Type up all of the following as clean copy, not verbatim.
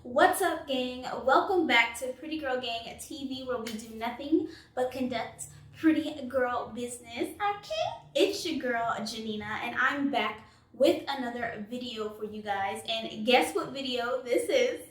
What's up, gang? Welcome back to Pretty Girl Gang TV, where we do nothing but conduct pretty girl business. Okay, it's your girl Jeanina, and I'm back with another video for you guys. And guess what video this is?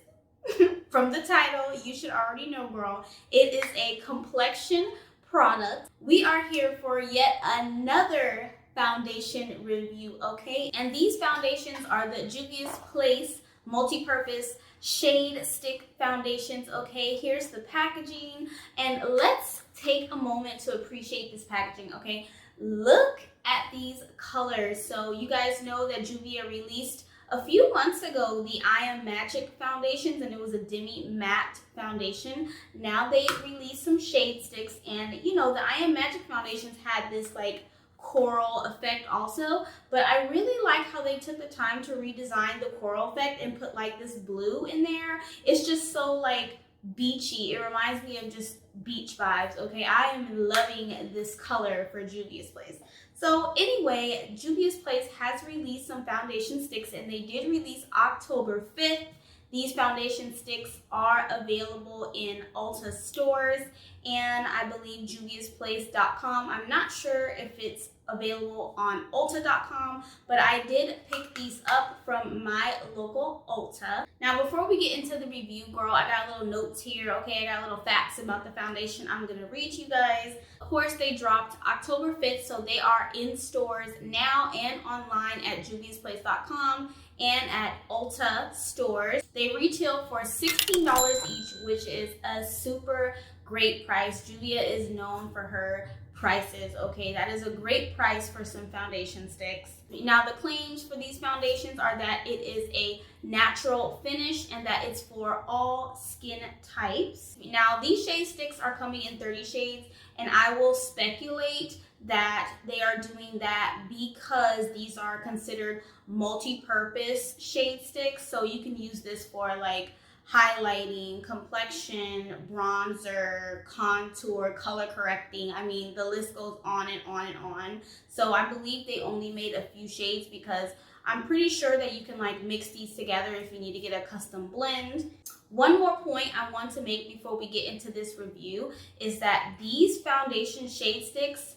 From the title, you should already know, girl. It is a complexion product. We are here for yet another foundation review, okay? And these foundations are the Juvias Place multi-purpose shade stick foundations, okay? Here's the packaging, and let's take a moment to appreciate this packaging, okay? Look at these colors. So you guys know that Juvia released a few months ago the I Am Magic foundations, and it was a demi matte foundation. Now they released some shade sticks, and you know, the I Am Magic foundations had this like coral effect also, but I really like how they took the time to redesign the coral effect and put like this blue in there. It's just so like beachy. It reminds me of just beach vibes, okay? I am loving this color for Juvia's Place. So anyway, Juvia's Place has released some foundation sticks, and they did release October 5th. These foundation sticks are available in Ulta stores and I believe juviasplace.com. I'm not sure if it's available on ulta.com, but I did pick these up from my local Ulta. Now, before we get into the review, girl, I got little notes here, okay? I got little facts about the foundation I'm gonna read you guys. Of course, they dropped October 5th, so they are in stores now and online at juviasplace.com and at Ulta stores. They retail for $16 each, which is a super great price. Juvia is known for her prices, okay? That is a great price for some foundation sticks. Now, the claims for these foundations are that it is a natural finish and that it's for all skin types. Now, these shade sticks are coming in 30 shades, and I will speculate that they are doing that because these are considered multi-purpose shade sticks. So you can use this for like highlighting, complexion, bronzer, contour, color correcting. I mean, the list goes on and on and on. So I believe they only made a few shades because I'm pretty sure that you can like mix these together if you need to get a custom blend. One more point I want to make before we get into this review is that these foundation shade sticks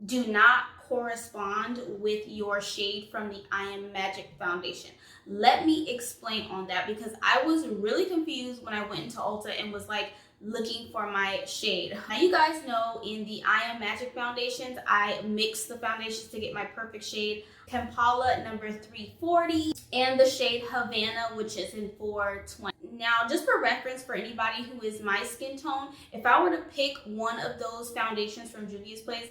do not correspond with your shade from the I Am Magic foundation. Let me explain on that, because I was really confused when I went into Ulta and was like looking for my shade. Now, you guys know in the I Am Magic foundations, I mix the foundations to get my perfect shade. KAMPALA number 340 and the shade Havana, which is in 420. Now, just for reference for anybody who is my skin tone, if I were to pick one of those foundations from Juvia's Place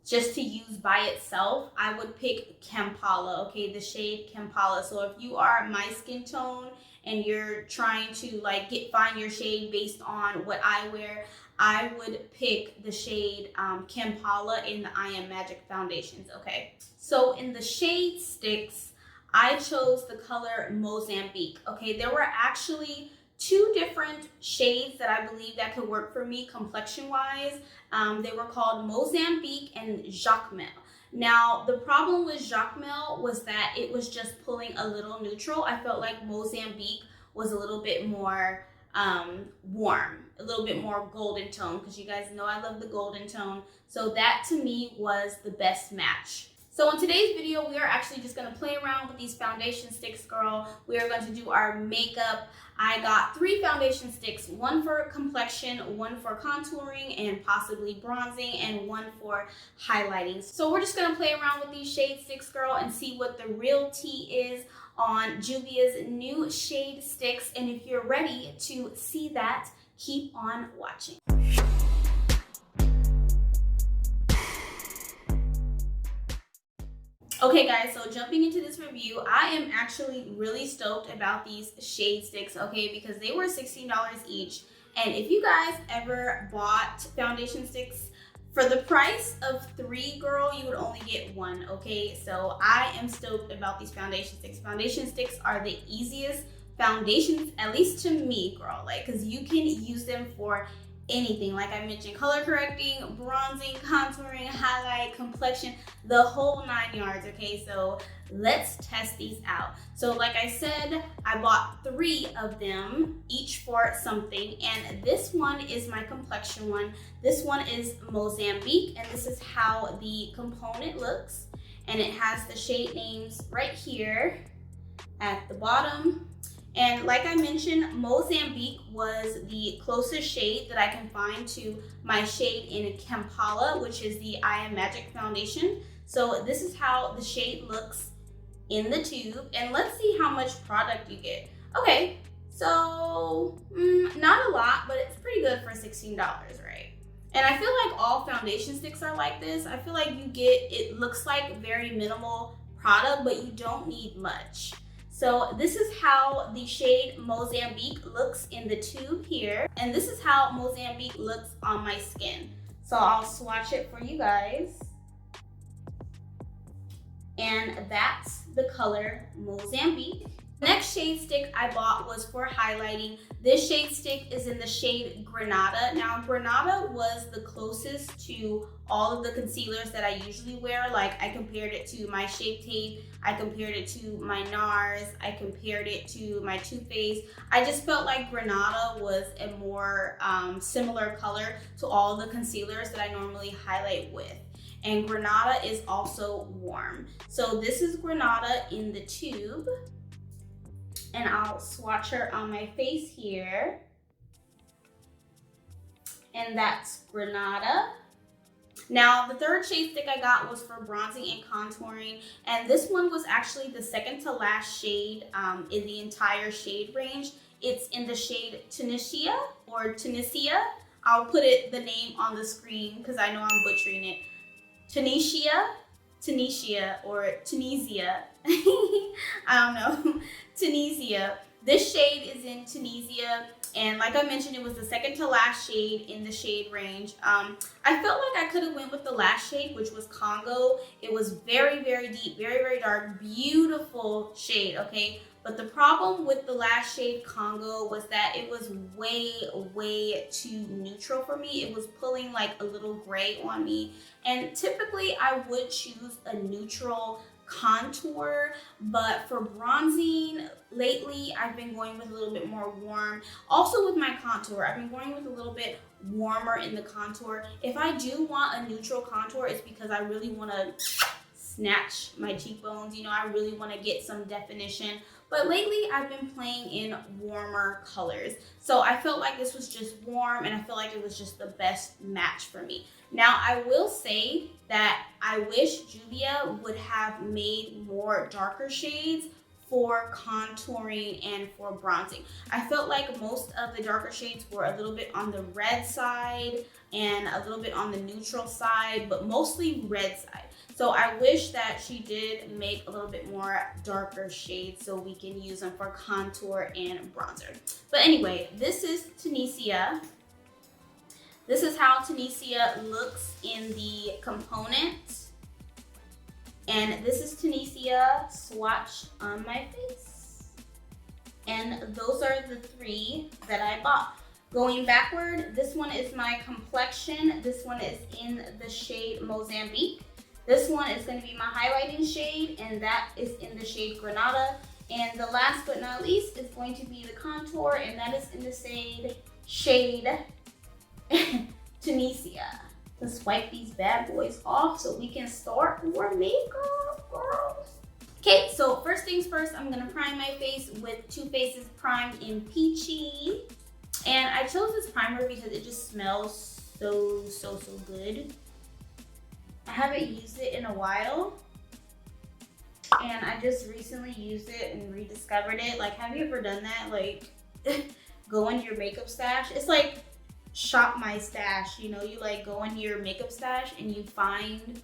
just to use by itself, I would pick KAMPALA, okay, the shade KAMPALA. So if you are my skin tone and you're trying to like find your shade based on what I wear, I would pick the shade KAMPALA in the I Am Magic foundations, okay? So in the shade sticks, I chose the color Mozambique, okay? There were actually two different shades that I believe that could work for me complexion-wise. They were called Mozambique and Jacmel. Now, the problem with Jacmel was that it was just pulling a little neutral. I felt like Mozambique was a little bit more warm, a little bit more golden tone, because you guys know I love the golden tone. So that to me was the best match. So in today's video, we are actually just going to play around with these foundation sticks, girl. We are going to do our makeup. I got 3 foundation sticks, one for complexion, one for contouring and possibly bronzing, and one for highlighting. So we're just going to play around with these shade sticks, girl, and see what the real tea is on Juvia's new shade sticks. And if you're ready to see that, keep on watching. Okay guys, so jumping into this review, I am actually really stoked about these shade sticks, okay, because they were $16 each. And if you guys ever bought foundation sticks for the price of 3, girl, you would only get 1, okay? So I am stoked about these foundation sticks. Foundation sticks are the easiest foundations, at least to me, girl, like, because you can use them for anything. Like I mentioned, color correcting, bronzing, contouring, highlight, complexion, the whole 9 yards, okay? So let's test these out. So like I said, I bought 3 of them, each for something, and this one is my complexion one. This one is Mozambique, and this is how the component looks. And it has the shade names right here at the bottom. And like I mentioned, Mozambique was the closest shade that I can find to my shade in KAMPALA, which is the I Am Magic foundation. So this is how the shade looks in the tube. And let's see how much product you get. Okay, so not a lot, but it's pretty good for $16, right? And I feel like all foundation sticks are like this. I feel like you get, it looks like very minimal product, but you don't need much. So this is how the shade Mozambique looks in the tube here. And this is how Mozambique looks on my skin. So I'll swatch it for you guys. And that's the color Mozambique. Next shade stick I bought was for highlighting. This shade stick is in the shade Granada. Now Granada was the closest to all of the concealers that I usually wear. Like I compared it to my Shape Tape, I compared it to my NARS, I compared it to my Too Faced. I just felt like Granada was a more similar color to all the concealers that I normally highlight with. And Granada is also warm. So this is Granada in the tube. And I'll swatch her on my face here. And that's Granada. Now, the third shade stick I got was for bronzing and contouring. And this one was actually the second to last shade in the entire shade range. It's in the shade Tunisia or Tunisia. I'll put the name on the screen because I know I'm butchering it. Tunisia or Tunisia. I don't know. Tunisia. This shade is in Tunisia, and like I mentioned, it was the second to last shade in the shade range. I felt like I could have went with the last shade, which was Congo. It was very, very deep, very, very dark, beautiful shade, okay? But the problem with the last shade Congo was that it was way, way too neutral for me. It was pulling like a little gray on me. And typically I would choose a neutral contour, but for bronzing lately I've been going with a little bit more warm. Also with my contour, I've been going with a little bit warmer in the contour. If I do want a neutral contour, it's because I really want to snatch my cheekbones. You know, I really want to get some definition. But lately I've been playing in warmer colors. So I felt like this was just warm, and I feel like it was just the best match for me. Now I will say that I wish Juvia would have made more darker shades for contouring and for bronzing. I felt like most of the darker shades were a little bit on the red side and a little bit on the neutral side, but mostly red side. So I wish that she did make a little bit more darker shades so we can use them for contour and bronzer. But anyway, this is Tunisia. This is how Tunisia looks in the component. And this is Tunisia swatched on my face. And those are the 3 that I bought. Going backward, this one is my complexion. This one is in the shade Mozambique. This one is going to be my highlighting shade, and that is in the shade Granada. And the last but not least is going to be the contour, and that is in the shade Tunisia. Let's wipe these bad boys off so we can start our makeup, girls. Okay, so first things first, I'm gonna prime my face with Too Faced's Primed in Peachy. And I chose this primer because it just smells so good. I haven't used it in a while, and I just recently used it and rediscovered it. Like, have you ever done that? Like, go into your makeup stash. It's like shop my stash, you know? You like go into your makeup stash and you find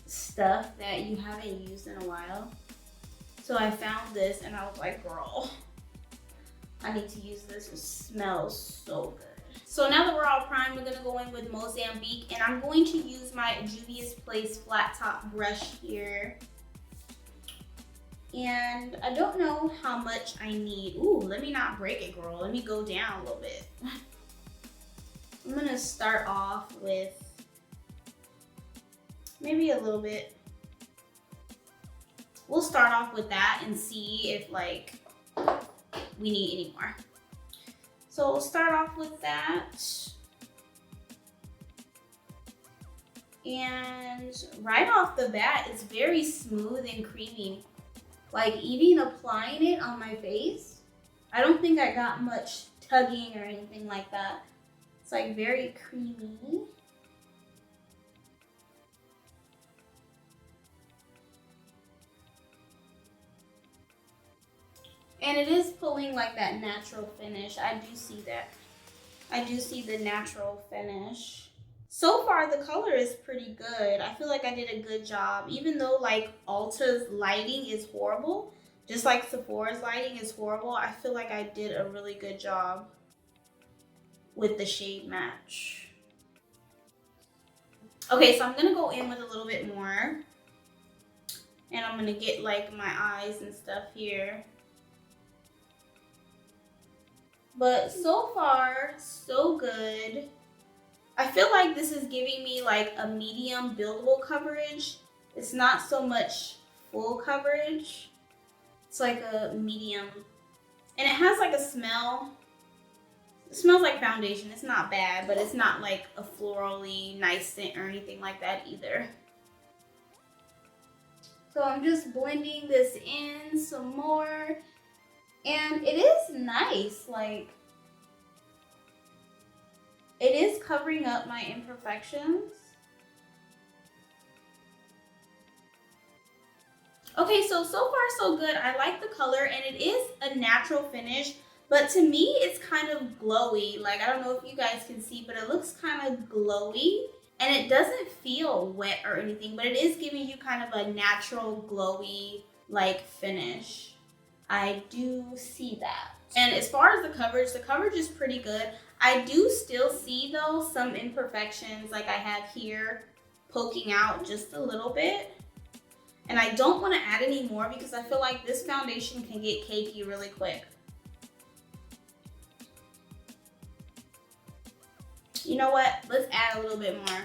stuff that you haven't used in a while. So I found this and I was like, girl, I need to use this. It smells so good. So now that we're all primed, we're gonna go in with Mozambique, and I'm going to use my Juvias Place flat top brush here. And I don't know how much I need. Ooh, let me not break it, girl. Let me go down a little bit. I'm gonna start off with maybe a little bit. We'll start off with that and see if like we need any more. So we'll start off with that. And right off the bat, it's very smooth and creamy. Like even applying it on my face, I don't think I got much tugging or anything like that. It's like very creamy. And it is pulling like that natural finish. I do see that. I do see the natural finish. So far, the color is pretty good. I feel like I did a good job. Even though like Ulta's lighting is horrible, just like Sephora's lighting is horrible, I feel like I did a really good job with the shade match. Okay, so I'm gonna go in with a little bit more. And I'm gonna get like my eyes and stuff here. But so far, so good. I feel like this is giving me like a medium buildable coverage. It's not so much full coverage. It's like a medium. And it has like a smell. It smells like foundation. It's not bad, but it's not like a florally nice scent or anything like that either. So I'm just blending this in some more. And it is nice, like, it is covering up my imperfections. Okay, so far so good. I like the color and it is a natural finish, but to me it's kind of glowy. Like, I don't know if you guys can see, but it looks kind of glowy and it doesn't feel wet or anything, but it is giving you kind of a natural glowy like finish. I do see that. And as far as the coverage is pretty good. I do still see though some imperfections like I have here poking out just a little bit. And I don't want to add any more because I feel like this foundation can get cakey really quick. You know what? Let's add a little bit more.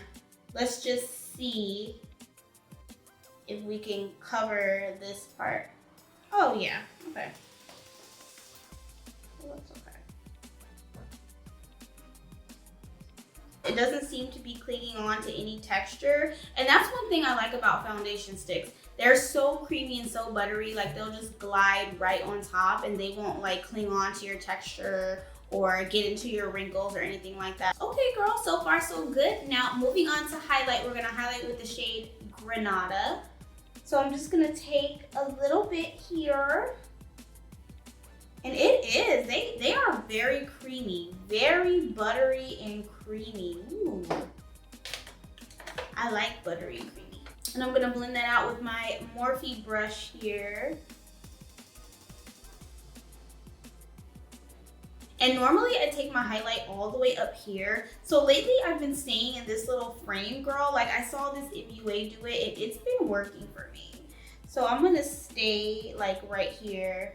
Let's just see if we can cover this part. Oh yeah, okay. Oh, that's okay. It doesn't seem to be clinging on to any texture. And that's one thing I like about foundation sticks. They're so creamy and so buttery, like they'll just glide right on top and they won't like cling on to your texture or get into your wrinkles or anything like that. Okay girl, so far so good. Now moving on to highlight, we're gonna highlight with the shade Granada. So I'm just gonna take a little bit here. And it is, they are very creamy, very buttery and creamy. Ooh. I like buttery and creamy. And I'm gonna blend that out with my Morphe brush here. And normally I take my highlight all the way up here. So lately I've been staying in this little frame, girl. Like I saw this MUA do it and it's been working for me. So I'm gonna stay like right here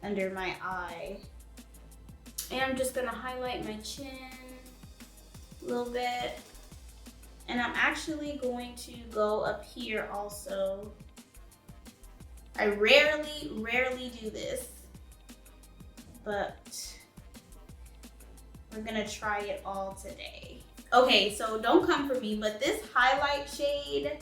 under my eye. And I'm just gonna highlight my chin a little bit. And I'm actually going to go up here also. I rarely do this, but we're gonna try it all today. Okay, so don't come for me, but this highlight shade,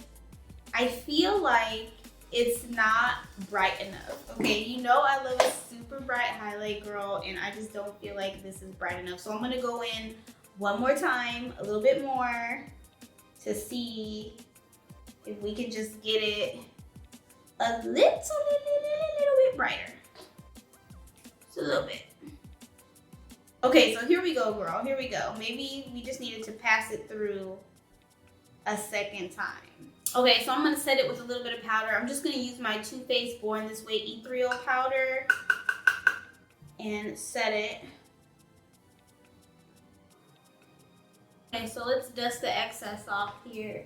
I feel like it's not bright enough. Okay, you know I love a super bright highlight, girl, and I just don't feel like this is bright enough. So I'm gonna go in one more time, a little bit more, to see if we can just get it a little bit brighter. Just a little bit. Okay, so here we go, girl. Here we go. Maybe we just needed to pass it through a second time. Okay, so I'm gonna set it with a little bit of powder. I'm just gonna use my Too Faced Born This Way ethereal powder and set it. Okay, so let's dust the excess off here.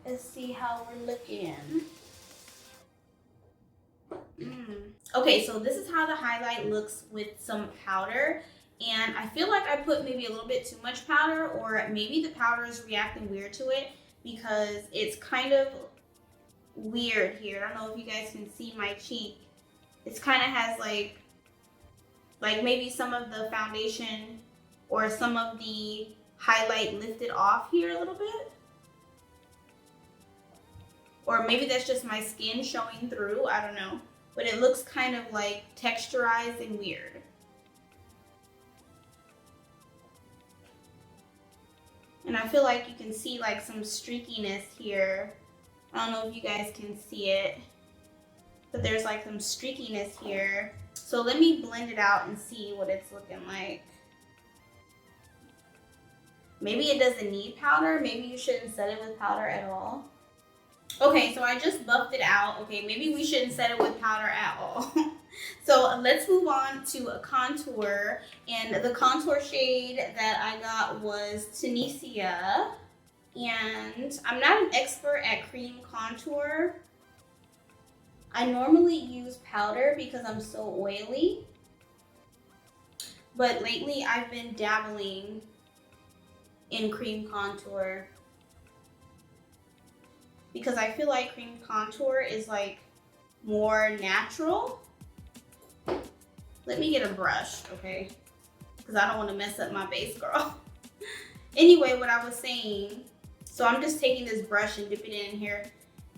Let's see how we're looking. Okay, so this is how the highlight looks with some powder. And I feel like I put maybe a little bit too much powder, or maybe the powder is reacting weird to it because it's kind of weird here. I don't know if you guys can see my cheek. It's kind of has like maybe some of the foundation or some of the highlight lifted off here a little bit. Or maybe that's just my skin showing through, I don't know. But it looks kind of like texturized and weird. And I feel like you can see like some streakiness here. I don't know if you guys can see it, but there's like some streakiness here. So let me blend it out and see what it's looking like. Maybe it doesn't need powder. Maybe you shouldn't set it with powder at all. Okay, so I just buffed it out. Okay, maybe we shouldn't set it with powder at all. So let's move on to a contour. And the contour shade that I got was Tunisia. And I'm not an expert at cream contour. I normally use powder because I'm so oily. But lately I've been dabbling in cream contour because I feel like cream contour is like more natural. Let me get a brush, okay? Because I don't want to mess up my base, girl. Anyway, what I was saying, so I'm just taking this brush and dipping it in here.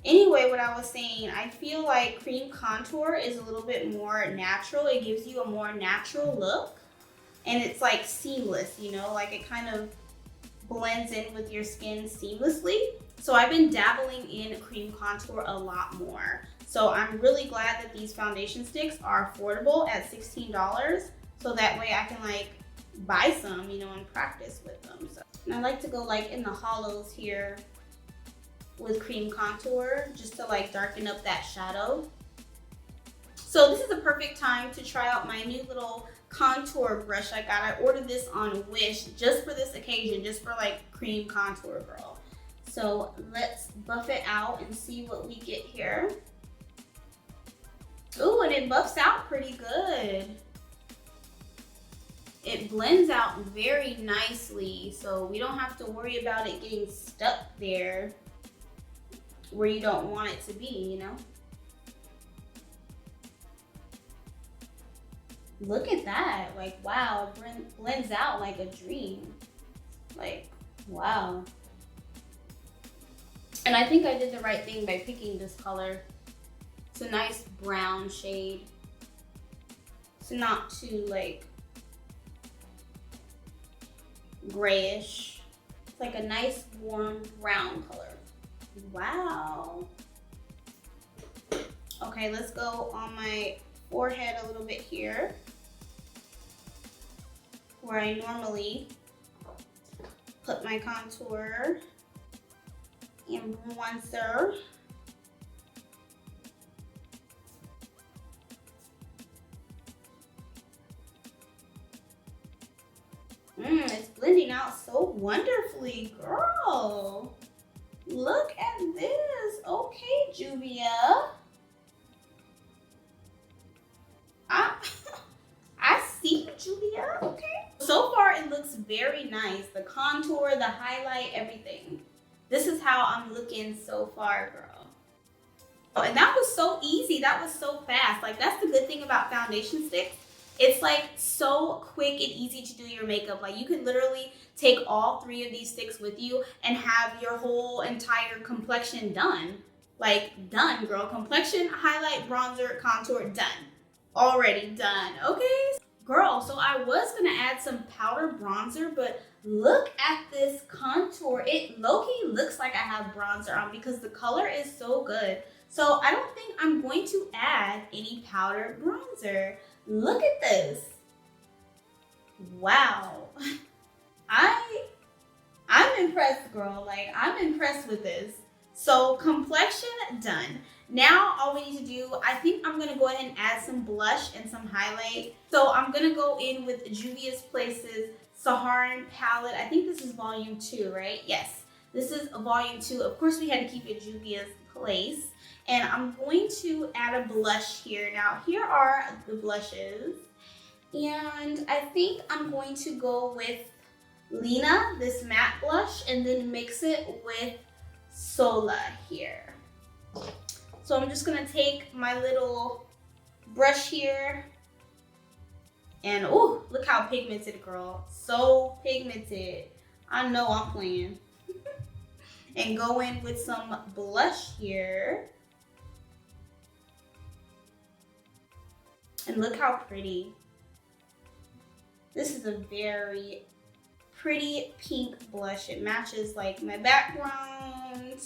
Anyway, what I was saying, I feel like cream contour is a little bit more natural. It gives you a more natural look. And it's like seamless, you know, like it kind of blends in with your skin seamlessly. So I've been dabbling in cream contour a lot more. So I'm really glad that these foundation sticks are affordable at $16. So that way I can like buy some, you know, and practice with them. So, and I like to go like in the hollows here with cream contour just to like darken up that shadow. So this is a perfect time to try out my new little contour brush I got. I ordered this on Wish just for this occasion, just for like cream contour, girl. So let's buff it out and see what we get here. Ooh, and it buffs out pretty good. It blends out very nicely, so we don't have to worry about it getting stuck there where you don't want it to be, you know? Look at that, like wow, it blends out like a dream. Like, wow. And I think I did the right thing by picking this color. It's a nice brown shade. It's not too like grayish. It's like a nice warm brown color. Wow. Okay, let's go on my forehead a little bit here, where I normally put my contour and bronzer. It's blending out so wonderfully, girl. Look at this. Okay, Juvia. I see you, Juvia. Okay. So far, it looks very nice. The contour, the highlight, everything. This is how I'm looking so far, girl. Oh, and that was so easy. That was so fast. Like, that's the good thing about foundation sticks. It's like so quick and easy to do your makeup. Like, you could literally take all 3 of these sticks with you and have your whole entire complexion done. Like, done, girl. Complexion, highlight, bronzer, contour, done. Already done, okay? Girl, so I was gonna add some powder bronzer, but look at this contour. It low-key looks like I have bronzer on because the color is so good. So I don't think I'm going to add any powder bronzer. Look at this. Wow. I'm impressed, girl. Like, I'm impressed with this. So complexion done. Now all we need to do, I think I'm gonna go ahead and add some blush and some highlight. So I'm gonna go in with Juvias Place's Saharan palette. I think this is volume 2, right? Yes, this is volume 2. Of course, we had to keep it Juvias Place. And I'm going to add a blush here. Now, here are the blushes. And I think I'm going to go with Lina, this matte blush, and then mix it with Sola here. So I'm just gonna take my little brush here, and oh, look how pigmented, girl. So pigmented. I know I'm playing. And go in with some blush here. And look how pretty. This is a very pretty pink blush. It matches like my background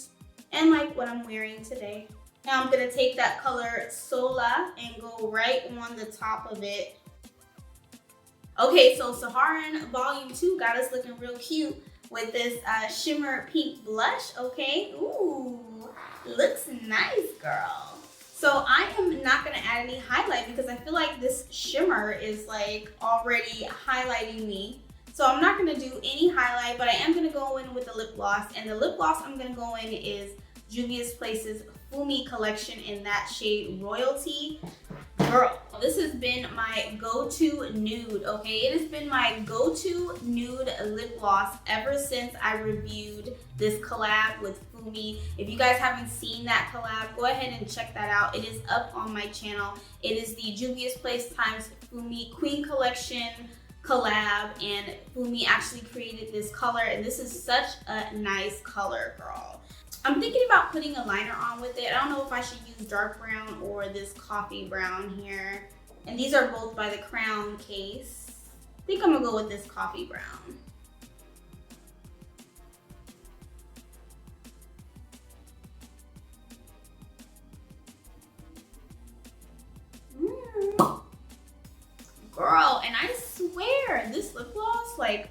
and like what I'm wearing today. Now I'm gonna take that color Sola and go right on the top of it. Okay, so Saharan Volume 2 got us looking real cute with this shimmer pink blush, okay? Ooh, looks nice, girl. So I am not gonna add any highlight because I feel like this shimmer is like already highlighting me. So I'm not gonna do any highlight, but I am gonna go in with the lip gloss. And the lip gloss I'm gonna go in is Juvias Place's Fumi collection in that shade Royalty. Girl, this has been my go-to nude, okay? It has been my go-to nude lip gloss ever since I reviewed this collab with Fumi. If you guys haven't seen that collab, go ahead and check that out. It is up on my channel. It is the Juvias Place times Fumi Queen Collection collab, and Fumi actually created this color, and this is such a nice color, girl. I'm thinking about putting a liner on with it. I don't know if I should use dark brown or this coffee brown here. And these are both by the Crown case. I think I'm gonna go with this coffee brown. Girl, and I swear, this lip gloss, like,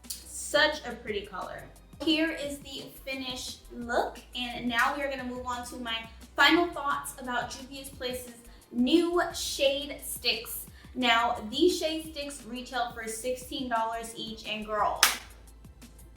such a pretty color. Here is the finished look, and now we are going to move on to my final thoughts about Juvia's Place's new shade sticks. Now, these shade sticks retail for $16 each, and girl,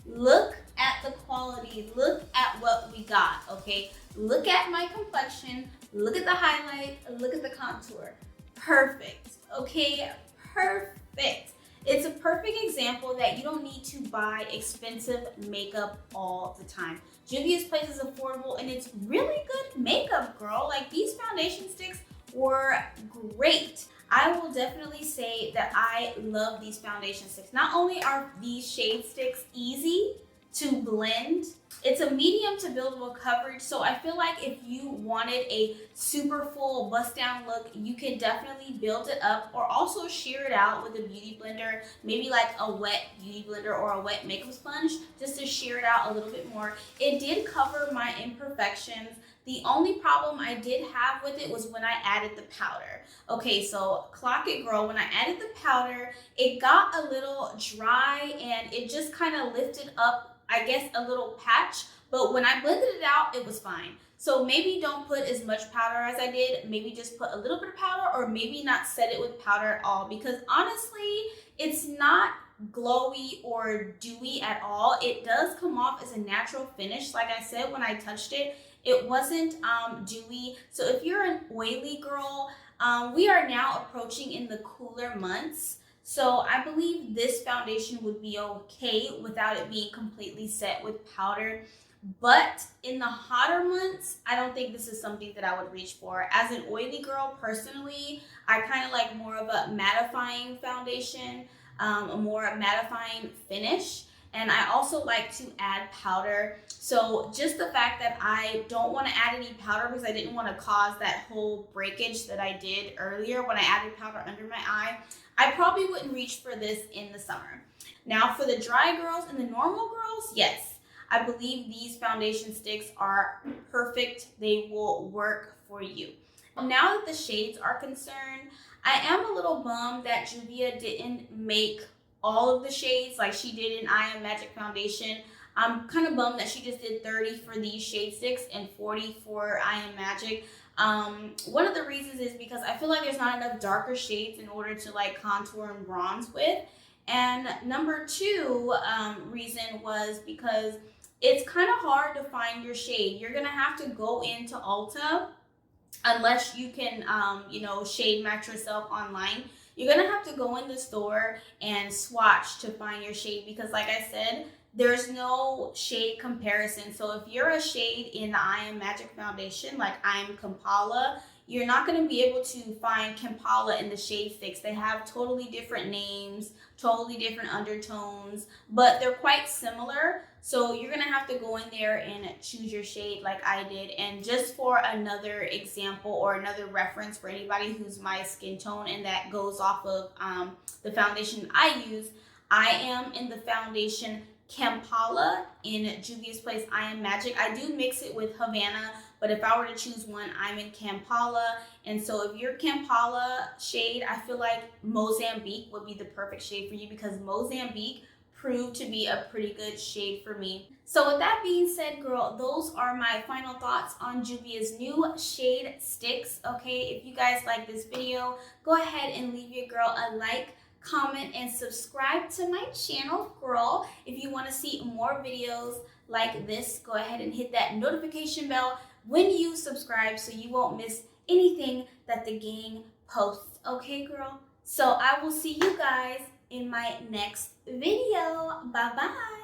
look at the quality, look at what we got, okay? Look at my complexion, look at the highlight, look at the contour. Perfect, okay? Perfect. It's a perfect example that you don't need to buy expensive makeup all the time. Juvia's Place is affordable and it's really good makeup, girl. Like, these foundation sticks were great. I will definitely say that I love these foundation sticks. Not only are these shade sticks easy to blend, it's a medium to buildable coverage, so I feel like if you wanted a super full bust down look, you can definitely build it up or also shear it out with a beauty blender, maybe like a wet beauty blender or a wet makeup sponge, just to shear it out a little bit more. It did cover my imperfections. The only problem I did have with it was when I added the powder. Okay, so clock it, girl. When I added the powder, it got a little dry and it just kind of lifted up, I guess, a little patch, but when I blended it out, it was fine. So maybe don't put as much powder as I did. Maybe just put a little bit of powder, or maybe not set it with powder at all, because honestly, it's not glowy or dewy at all. It does come off as a natural finish. Like I said, when I touched it, it wasn't dewy. So if you're an oily girl, we are now approaching in the cooler months. So I believe this foundation would be okay without it being completely set with powder. But in the hotter months, I don't think this is something that I would reach for. As an oily girl, personally, I kind of like more of a mattifying foundation, a more mattifying finish. And I also like to add powder. So just the fact that I don't want to add any powder because I didn't want to cause that whole breakage that I did earlier when I added powder under my eye, I probably wouldn't reach for this in the summer. Now for the dry girls and the normal girls, yes, I believe these foundation sticks are perfect. They will work for you. Now that the shades are concerned, I am a little bummed that Juvia didn't make all of the shades like she did in I Am Magic foundation. I'm kind of bummed that she just did 30 for these shade sticks and 40 for I Am Magic. One of the reasons is because I feel like there's not enough darker shades in order to like contour and bronze with. And number two reason was because it's kind of hard to find your shade. You're gonna have to go into Ulta unless you can, shade match yourself online. you're gonna have to go in the store and swatch to find your shade, because like I said, there's no shade comparison. So if you're a shade in the I Am Magic foundation, like I'm Kampala, you're not going to be able to find Kampala in the shade sticks. They have totally different names, totally different undertones, but they're quite similar. So you're going to have to go in there and choose your shade like I did. And just for another example or another reference for anybody who's my skin tone and that goes off of the foundation I use, I am in the foundation Kampala in Juvias Place I Am Magic. I do mix it with Havana, but if I were to choose one, I'm in Kampala. And so if you're Kampala shade, I feel like Mozambique would be the perfect shade for you, because Mozambique proved to be a pretty good shade for me. So with that being said, girl, those are my final thoughts on Juvia's new shade sticks. Okay, if you guys like this video, go ahead and leave your girl a like, comment, and subscribe to my channel, girl. If you want to see more videos like this, go ahead and hit that notification bell when you subscribe so you won't miss anything that the gang posts. Okay, girl? So I will see you guys in my next video. Bye-bye.